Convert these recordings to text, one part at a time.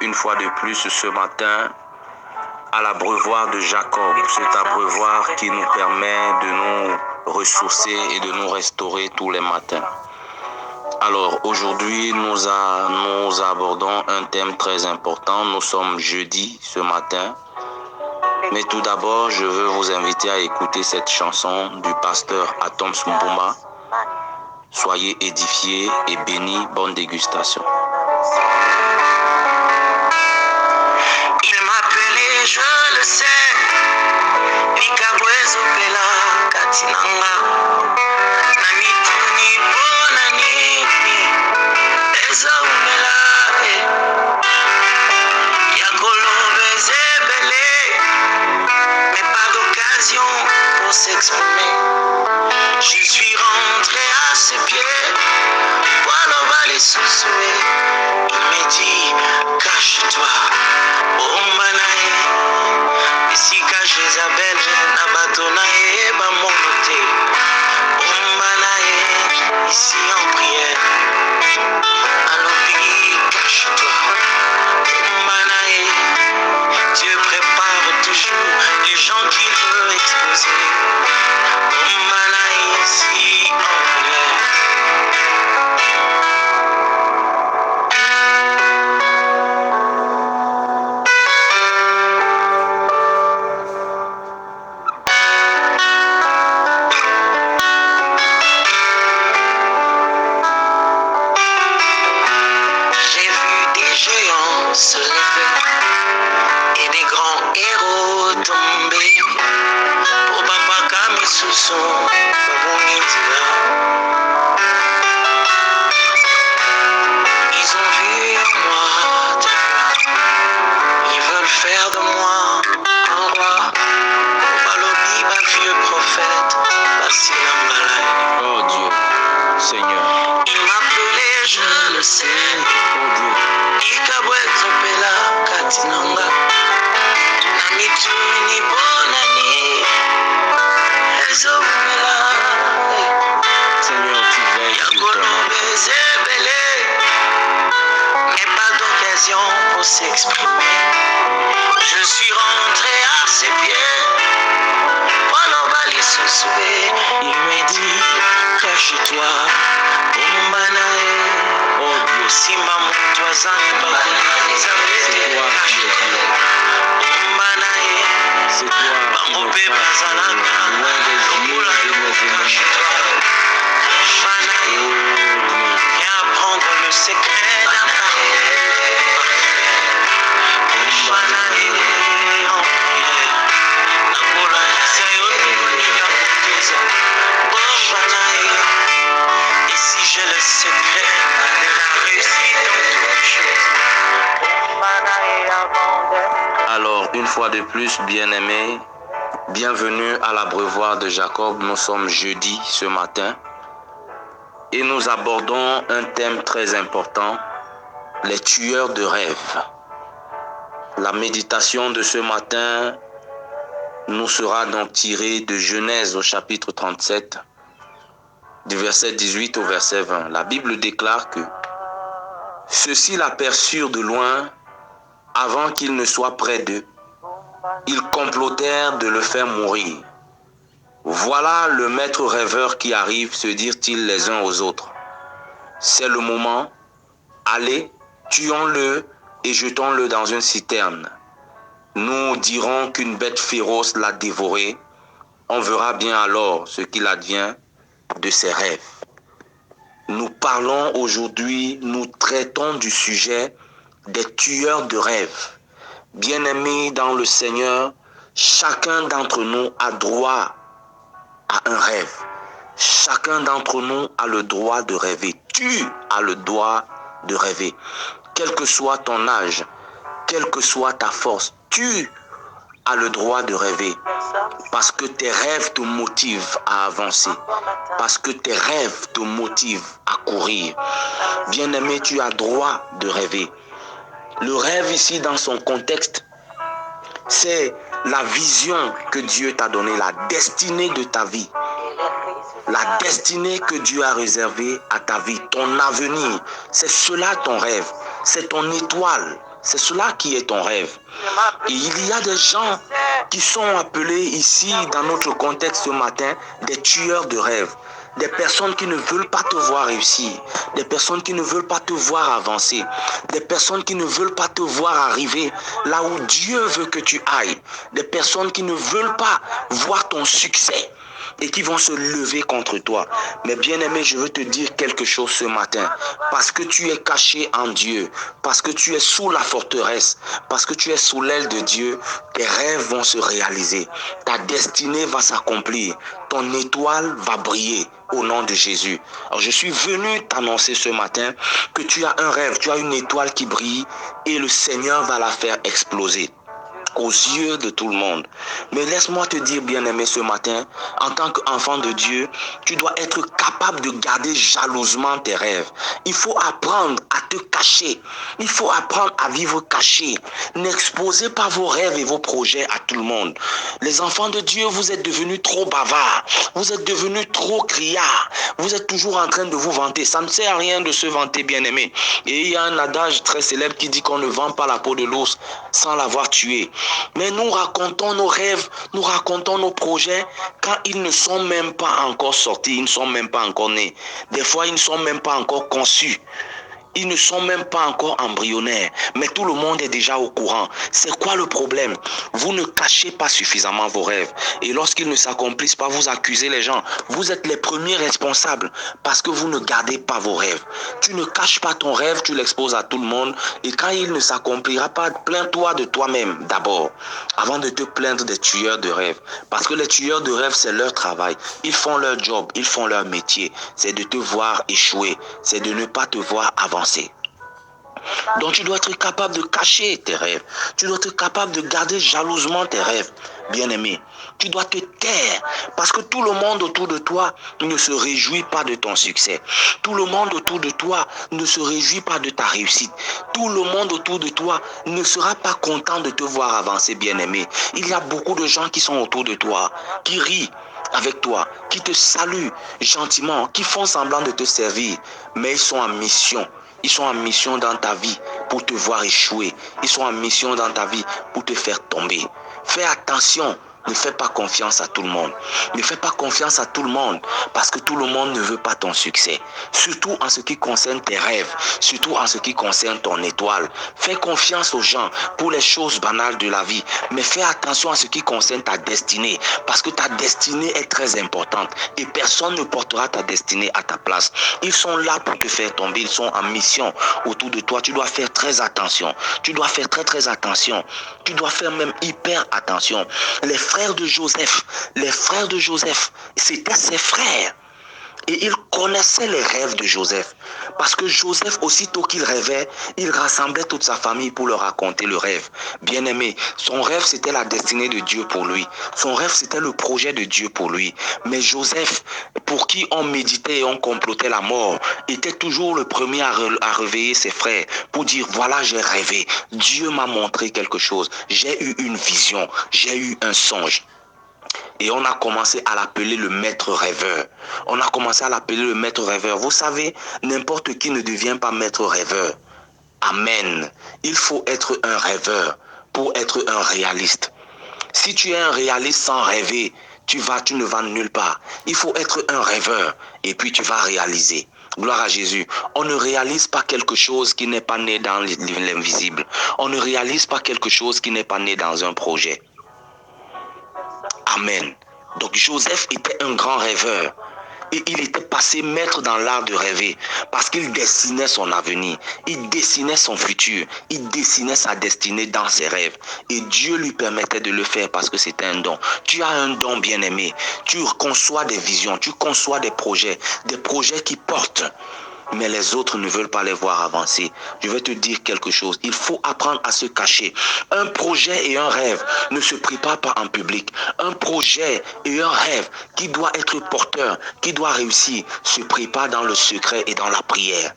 une fois de plus ce matin à l'abreuvoir de Jacob, cet abreuvoir qui nous permet de nous ressourcer et de nous restaurer tous les matins. Alors aujourd'hui, nous abordons un thème très important. Nous sommes jeudi ce matin. Mais tout d'abord, je veux vous inviter à écouter cette chanson du pasteur Atom Mbumba. Soyez édifiés et bénis. Bonne dégustation. Il m'appelait, je le sais. Nikabwezo pela katinanga. Namituni bonani. Eza umela. Yakolobe zebele. Mais pas d'occasion pour s'exprimer. Je suis rentré à ses pieds. Voilà, on va les soussouer. Il m'a dit, cache-toi. Oh manae. Ici cache Isabelle. Nabatonae, bamonote. Oh manae. Ici en prière. Alobi, cache-toi. Oh manae. Dieu prépare toujours les gens qu'il veut exposer. Oh manae, ici en prière. J'ai vu des géants se lever et des grands héros tomber. Oh papa Kamisuso, Babonitila. Ils ont vu en moi Dieu. Ils veulent faire de moi un roi. Balobi, ma vieux prophète, Basilam Balai. Oh Dieu, Seigneur, Il m'appelait, je le sais. oh Dieu, Ikabwezo pela katinanga. Namituni bonani. Ezo umela. Seigneur, tu veilles sur ton Yakolobe enfant. zebele. Mais pas d'occasion pour s'exprimer. Je suis rentré à ses pieds. Voilà, on va les soussouer. Il m'a dit, cache-toi. Umbanae. Oh Dieu, Si maman, toi, ça n'est pas c'est toi qui es Dieu. Umbanae. C'est toi qui Bango nous pe fasses bazalaka. loin des yeux Lokola et yo, des ennemis. cache-toi. Umbanae. Oh Dieu, Viens apprendre le secret d'un parcours. Umbanae. En prière. Nakola isayo niya kuteza. Umbanae. Et si j'ai le secret de la réussite dans toutes choses. Umbanae avant d'être. alors une fois de plus, bien-aimés, bienvenue à l'abreuvoir de Jacob. Nous sommes jeudi ce matin et nous abordons un thème très important, les tueurs de rêves. La méditation de ce matin nous sera donc tirée de Genèse au chapitre 37, du verset 18 au verset 20. La Bible déclare que ceux-ci l'aperçurent de loin avant qu'il ne soit près d'eux. Ils complotèrent de le faire mourir. Voilà le maître rêveur qui arrive, se dirent-ils les uns aux autres. C'est le moment, allez, tuons-le et jetons-le dans une citerne. Nous dirons qu'une bête féroce l'a dévoré. On verra bien alors ce qu'il advient de ses rêves. Nous parlons aujourd'hui, nous traitons du sujet des tueurs de rêves. Bien-aimés dans le Seigneur, chacun d'entre nous a droit à un rêve. Chacun d'entre nous a le droit de rêver. Tu as le droit de rêver. Quel que soit ton âge, quelle que soit ta force, tu as le droit de rêver. Parce que tes rêves te motivent à avancer. Parce que tes rêves te motivent à courir. Bien-aimé, tu as droit de rêver. Le rêve ici, dans son contexte, c'est la vision que Dieu t'a donnée, la destinée de ta vie. La destinée que Dieu a réservée à ta vie, ton avenir. C'est cela ton rêve. C'est ton étoile. C'est cela qui est ton rêve. Et il y a des gens qui sont appelés ici, dans notre contexte ce matin, des tueurs de rêves. Des personnes qui ne veulent pas te voir réussir. Des personnes qui ne veulent pas te voir avancer. Des personnes qui ne veulent pas te voir arriver là où Dieu veut que tu ailles. Des personnes qui ne veulent pas voir ton succès et qui vont se lever contre toi. Mais bien-aimé, je veux te dire quelque chose ce matin. Parce que tu es caché en Dieu, parce que tu es sous la forteresse, parce que tu es sous l'aile de Dieu, tes rêves vont se réaliser. Ta destinée va s'accomplir. Ton étoile va briller au nom de Jésus. Alors je suis venu t'annoncer ce matin que tu as un rêve, tu as une étoile qui brille et le Seigneur va la faire exploser aux yeux de tout le monde. Mais laisse-moi te dire, bien-aimé, ce matin, en tant qu'enfant de Dieu, tu dois être capable de garder jalousement tes rêves. Il faut apprendre à te cacher. Il faut apprendre à vivre caché. N'exposez pas vos rêves et vos projets à tout le monde. Les enfants de Dieu, vous êtes devenus trop bavards. Vous êtes devenus trop criards. Vous êtes toujours en train de vous vanter. Ça ne sert à rien de se vanter, bien-aimé. Et il y a un adage très célèbre qui dit qu'on ne vend pas la peau de l'ours sans l'avoir tué. Mais nous racontons nos rêves, nous racontons nos projets quand ils ne sont même pas encore sortis, ils ne sont même pas encore nés. Des fois, ils ne sont même pas encore conçus. Ils ne sont même pas encore embryonnaires, mais tout le monde est déjà au courant. C'est quoi le problème? Vous ne cachez pas suffisamment vos rêves. Et lorsqu'ils ne s'accomplissent pas, vous accusez les gens. Vous êtes les premiers responsables parce que vous ne gardez pas vos rêves. Tu ne caches pas ton rêve, tu l'exposes à tout le monde. Et quand il ne s'accomplira pas, plains-toi de toi-même d'abord, avant de te plaindre des tueurs de rêves. Parce que les tueurs de rêves, c'est leur travail. Ils font leur job, ils font leur métier. C'est de te voir échouer, c'est de ne pas te voir avancer. Donc tu dois être capable de cacher tes rêves. Tu dois être capable de garder jalousement tes rêves, bien-aimé. Tu dois te taire parce que tout le monde autour de toi ne se réjouit pas de ton succès. Tout le monde autour de toi ne se réjouit pas de ta réussite. Tout le monde autour de toi ne sera pas content de te voir avancer, bien-aimé. Il y a beaucoup de gens qui sont autour de toi, qui rient avec toi, qui te saluent gentiment, qui font semblant de te servir, mais ils sont en mission. Ils sont en mission dans ta vie pour te voir échouer. Ils sont en mission dans ta vie pour te faire tomber. Fais attention. Ne fais pas confiance à tout le monde. Ne fais pas confiance à tout le monde parce que tout le monde ne veut pas ton succès. Surtout en ce qui concerne tes rêves, surtout en ce qui concerne ton étoile. Fais confiance aux gens pour les choses banales de la vie, mais fais attention à ce qui concerne ta destinée parce que ta destinée est très importante et personne ne portera ta destinée à ta place. Ils sont là pour te faire tomber, ils sont en mission autour de toi. Tu dois faire très attention. Tu dois faire très attention. Tu dois faire même hyper attention. Les frères de Joseph, c'était ses frères. Et ils connaissaient les rêves de Joseph. Parce que Joseph, aussitôt qu'il rêvait, il rassemblait toute sa famille pour leur raconter le rêve. Bien-aimé, son rêve, c'était la destinée de Dieu pour lui. Son rêve, c'était le projet de Dieu pour lui. Mais Joseph, pour qui on méditait et on complotait la mort, était toujours le premier à réveiller ses frères pour dire, voilà, j'ai rêvé. Dieu m'a montré quelque chose. J'ai eu une vision. J'ai eu un songe. Et on a commencé à l'appeler le maître rêveur. On a commencé à l'appeler le maître rêveur. Vous savez, n'importe qui ne devient pas maître rêveur. Amen. Il faut être un rêveur pour être un réaliste. Si tu es un réaliste sans rêver, tu ne vas nulle part. Il faut être un rêveur et puis tu vas réaliser. Gloire à Jésus. On ne réalise pas quelque chose qui n'est pas né dans l'invisible. On ne réalise pas quelque chose qui n'est pas né dans un projet. Amen. Donc Joseph était un grand rêveur. Et il était passé maître dans l'art de rêver parce qu'il dessinait son avenir, il dessinait son futur, il dessinait sa destinée dans ses rêves. Et Dieu lui permettait de le faire parce que c'était un don. Tu as un don, bien-aimé. Tu conçois des visions, tu conçois des projets qui portent. Mais les autres ne veulent pas les voir avancer. Je vais te dire quelque chose. Il faut apprendre à se cacher. Un projet et un rêve ne se préparent pas en public. Un projet et un rêve qui doit être porteur, qui doit réussir, se prépare dans le secret et dans la prière.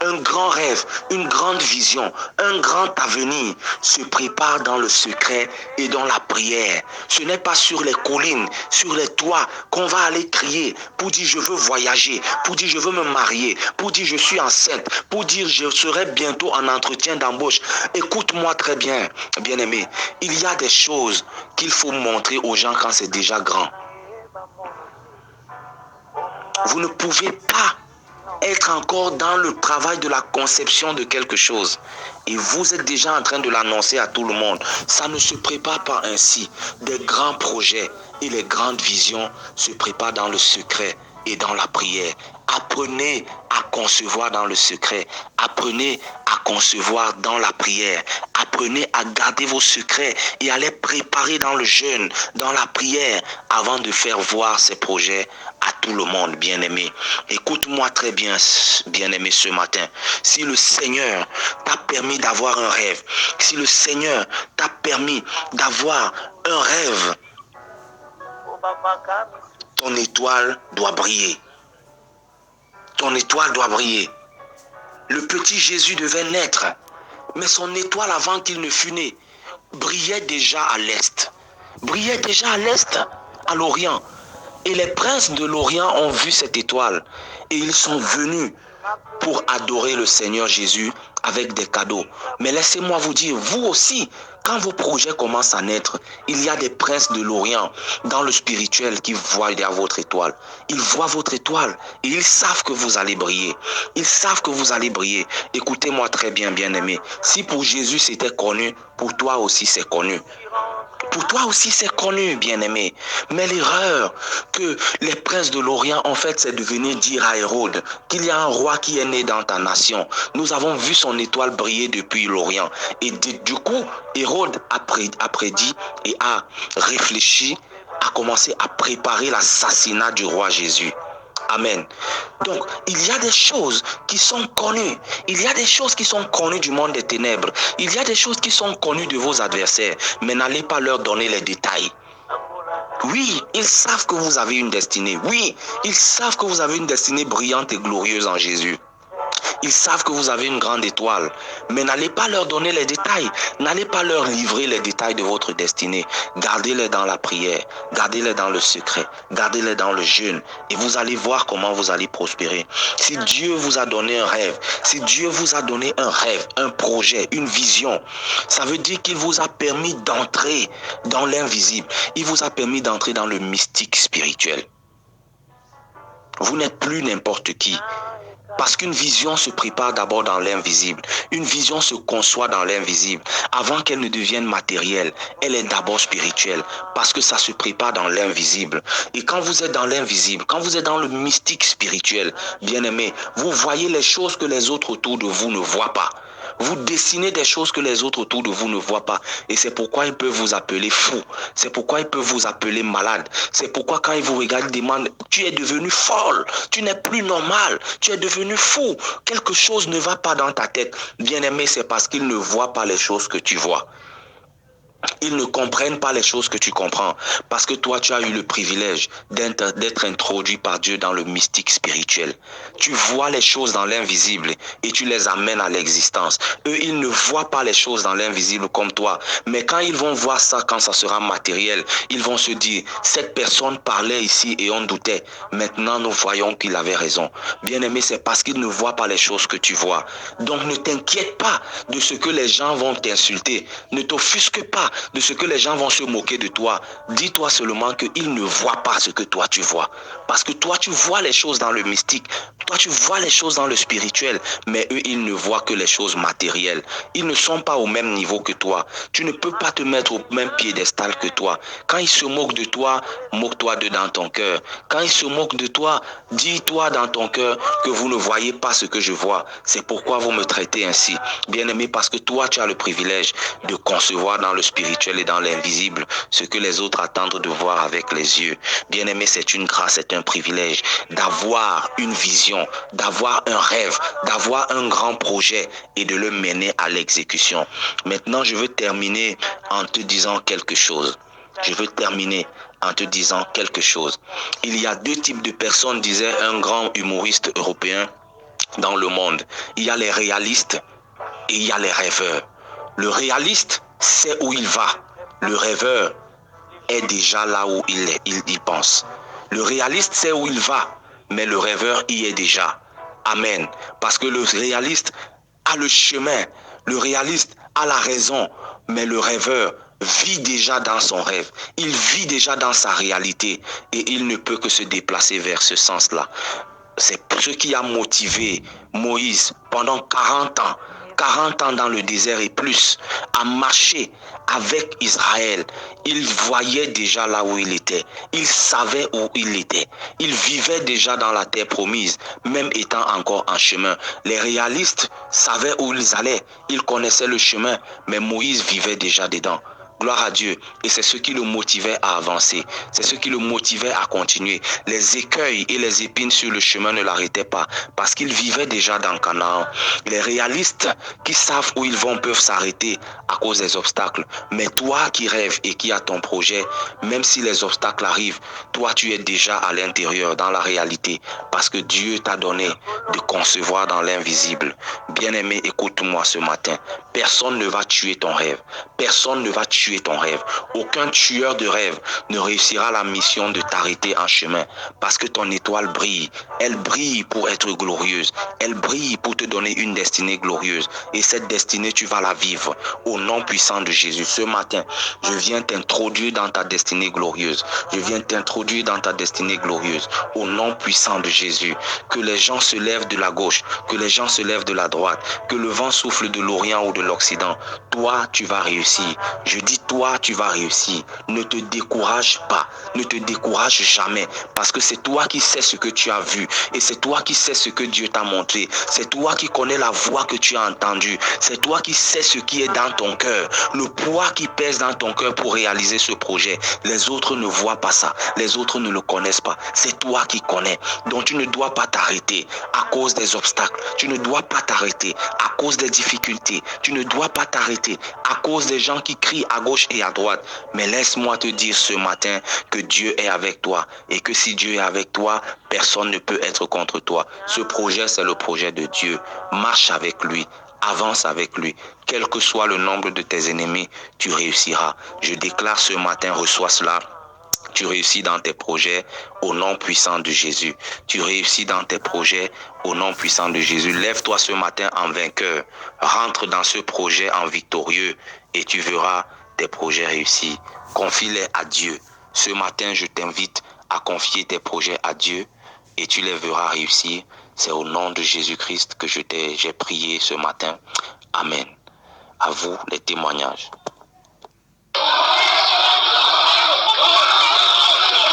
Un grand rêve, une grande vision, un grand avenir se prépare dans le secret et dans la prière. Ce n'est pas sur les collines, sur les toits qu'on va aller crier pour dire je veux voyager, pour dire je veux me marier, pour dire je suis enceinte, pour dire je serai bientôt en entretien d'embauche. Écoute-moi très bien, bien-aimé. Il y a des choses qu'il faut montrer aux gens quand c'est déjà grand. Vous ne pouvez pas être encore dans le travail de la conception de quelque chose et vous êtes déjà en train de l'annoncer à tout le monde. Ça ne se prépare pas ainsi. Des grands projets et les grandes visions se préparent dans le secret et dans la prière. Apprenez à concevoir dans le secret. Apprenez à concevoir dans la prière. Apprenez à garder vos secrets et à les préparer dans le jeûne, dans la prière, avant de faire voir ces projets à tout le monde, bien-aimé. Écoute-moi très bien, bien-aimé, ce matin. Si le Seigneur t'a permis d'avoir un rêve, si le Seigneur t'a permis d'avoir un rêve, ton étoile doit briller. Ton étoile doit briller. Le petit Jésus devait naître, mais son étoile, avant qu'il ne fût né, brillait déjà à l'est. Brillait déjà à l'est, à l'Orient. Et les princes de l'Orient ont vu cette étoile et ils sont venus pour adorer le Seigneur Jésus avec des cadeaux. Mais laissez-moi vous dire, vous aussi, quand vos projets commencent à naître, il y a des princes de l'Orient dans le spirituel qui voient derrière votre étoile. Ils voient votre étoile et ils savent que vous allez briller. Ils savent que vous allez briller. Écoutez-moi très bien, bien-aimé. Si pour Jésus c'était connu, pour toi aussi c'est connu. Pour toi aussi c'est connu, bien-aimé. Mais l'erreur que les princes de l'Orient ont faite, c'est de venir dire à Hérode qu'il y a un roi qui est né dans ta nation. Nous avons vu son étoile briller depuis l'Orient. Et du coup, Hérode a prédit et a réfléchi, a commencé à préparer l'assassinat du roi Jésus. Amen. Donc, il y a des choses qui sont connues. Il y a des choses qui sont connues du monde des ténèbres. Il y a des choses qui sont connues de vos adversaires. Mais n'allez pas leur donner les détails. Oui, ils savent que vous avez une destinée. Oui, ils savent que vous avez une destinée brillante et glorieuse en Jésus. Ils savent que vous avez une grande étoile, mais n'allez pas leur donner les détails. N'allez pas leur livrer les détails de votre destinée. Gardez-les dans la prière, gardez-les dans le secret, gardez-les dans le jeûne et vous allez voir comment vous allez prospérer. Si Dieu vous a donné un rêve, si Dieu vous a donné un rêve, un projet, une vision, ça veut dire qu'il vous a permis d'entrer dans l'invisible. Il vous a permis d'entrer dans le mystique spirituel. Vous n'êtes plus n'importe qui. Parce qu'une vision se prépare d'abord dans l'invisible. Une vision se conçoit dans l'invisible. Avant qu'elle ne devienne matérielle, elle est d'abord spirituelle. Parce que ça se prépare dans l'invisible. Et quand vous êtes dans l'invisible, quand vous êtes dans le mystique spirituel, bien aimé, vous voyez les choses que les autres autour de vous ne voient pas. Vous dessinez des choses que les autres autour de vous ne voient pas. Et c'est pourquoi ils peuvent vous appeler fou. C'est pourquoi ils peuvent vous appeler malade. C'est pourquoi quand ils vous regardent, ils demandent, tu es devenu folle. Tu n'es plus normal. Tu es devenu fou. Quelque chose ne va pas dans ta tête. Bien-aimé, c'est parce qu'ils ne voient pas les choses que tu vois. Ils ne comprennent pas les choses que tu comprends. Parce que toi, tu as eu le privilège d'être introduit par Dieu dans le mystique spirituel. Tu vois les choses dans l'invisible et tu les amènes à l'existence. Eux, ils ne voient pas les choses dans l'invisible comme toi. Mais quand ils vont voir ça, quand ça sera matériel, ils vont se dire, cette personne parlait ici et on doutait. Maintenant, nous voyons qu'il avait raison. Bien-aimé, c'est parce qu'ils ne voient pas les choses que tu vois. Donc, ne t'inquiète pas de ce que les gens vont t'insulter. Ne t'offusque pas de ce que les gens vont se moquer de toi. Dis-toi seulement qu'ils ne voient pas ce que toi tu vois. Parce que toi tu vois les choses dans le mystique. Toi tu vois les choses dans le spirituel. Mais eux ils ne voient que les choses matérielles. Ils ne sont pas au même niveau que toi. Tu ne peux pas te mettre au même piédestal que toi. Quand ils se moquent de toi, moque-toi d'eux dans ton cœur. Quand ils se moquent de toi, dis-toi dans ton cœur que vous ne voyez pas ce que je vois. C'est pourquoi vous me traitez ainsi. Bien-aimé, parce que toi tu as le privilège de concevoir dans le spirituel et dans l'invisible ce que les autres attendent de voir avec les yeux. Bien-aimé, c'est une grâce, c'est un privilège d'avoir une vision, d'avoir un rêve, d'avoir un grand projet et de le mener à l'exécution. Maintenant, je veux terminer en te disant quelque chose. Je veux terminer en te disant quelque chose. Il y a deux types de personnes, disait un grand humoriste européen dans le monde. Il y a les réalistes et il y a les rêveurs. Le réaliste sait où il va. Le rêveur est déjà là où il pense. Le réaliste sait où il va, mais le rêveur y est déjà. Amen. Parce que le réaliste a le chemin, le réaliste a la raison, mais le rêveur vit déjà dans son rêve. Il vit déjà dans sa réalité et il ne peut que se déplacer vers ce sens-là. C'est ce qui a motivé Moïse pendant 40 ans. 40 ans dans le désert et plus, à marcher avec Israël. Il voyait déjà là où il était. Il savait où il était. Il vivait déjà dans la terre promise, même étant encore en chemin. Les réalistes savaient où ils allaient. Ils connaissaient le chemin, mais Moïse vivait déjà dedans. Gloire à Dieu. Et c'est ce qui le motivait à avancer. C'est ce qui le motivait à continuer. Les écueils et les épines sur le chemin ne l'arrêtaient pas parce qu'il vivait déjà dans Canaan. Les réalistes qui savent où ils vont peuvent s'arrêter à cause des obstacles. Mais toi qui rêves et qui as ton projet, même si les obstacles arrivent, toi tu es déjà à l'intérieur, dans la réalité, parce que Dieu t'a donné de concevoir dans l'invisible. Bien-aimé, écoute-moi ce matin. Personne ne va tuer ton rêve. Personne ne va tuer ton rêve. Aucun tueur de rêve ne réussira la mission de t'arrêter en chemin parce que ton étoile brille. Elle brille pour être glorieuse. Elle brille pour te donner une destinée glorieuse. Et cette destinée, tu vas la vivre au nom puissant de Jésus. Ce matin, je viens t'introduire dans ta destinée glorieuse. Je viens t'introduire dans ta destinée glorieuse au nom puissant de Jésus. Que les gens se lèvent de la gauche, que les gens se lèvent de la droite, que le vent souffle de l'Orient ou de l'Occident. Toi, tu vas réussir. Je dis toi, tu vas réussir. Ne te décourage pas. Ne te décourage jamais. Parce que c'est toi qui sais ce que tu as vu. Et c'est toi qui sais ce que Dieu t'a montré. C'est toi qui connais la voix que tu as entendue. C'est toi qui sais ce qui est dans ton cœur. Le poids qui pèse dans ton cœur pour réaliser ce projet. Les autres ne voient pas ça. Les autres ne le connaissent pas. C'est toi qui connais. Donc tu ne dois pas t'arrêter à cause des obstacles. Tu ne dois pas t'arrêter à cause des difficultés. Tu ne dois pas t'arrêter à cause des gens qui crient à gauche et à droite. Mais laisse-moi te dire ce matin que Dieu est avec toi et que si Dieu est avec toi, personne ne peut être contre toi. Ce projet, c'est le projet de Dieu. Marche avec lui. Avance avec lui. Quel que soit le nombre de tes ennemis, tu réussiras. Je déclare ce matin, reçois cela. Tu réussis dans tes projets au nom puissant de Jésus. Tu réussis dans tes projets au nom puissant de Jésus. Lève-toi ce matin en vainqueur. Rentre dans ce projet en victorieux et tu verras tes projets réussis. Confie-les à Dieu. Ce matin, je t'invite à confier tes projets à Dieu et tu les verras réussir. C'est au nom de Jésus-Christ que j'ai prié ce matin. Amen. À vous les témoignages.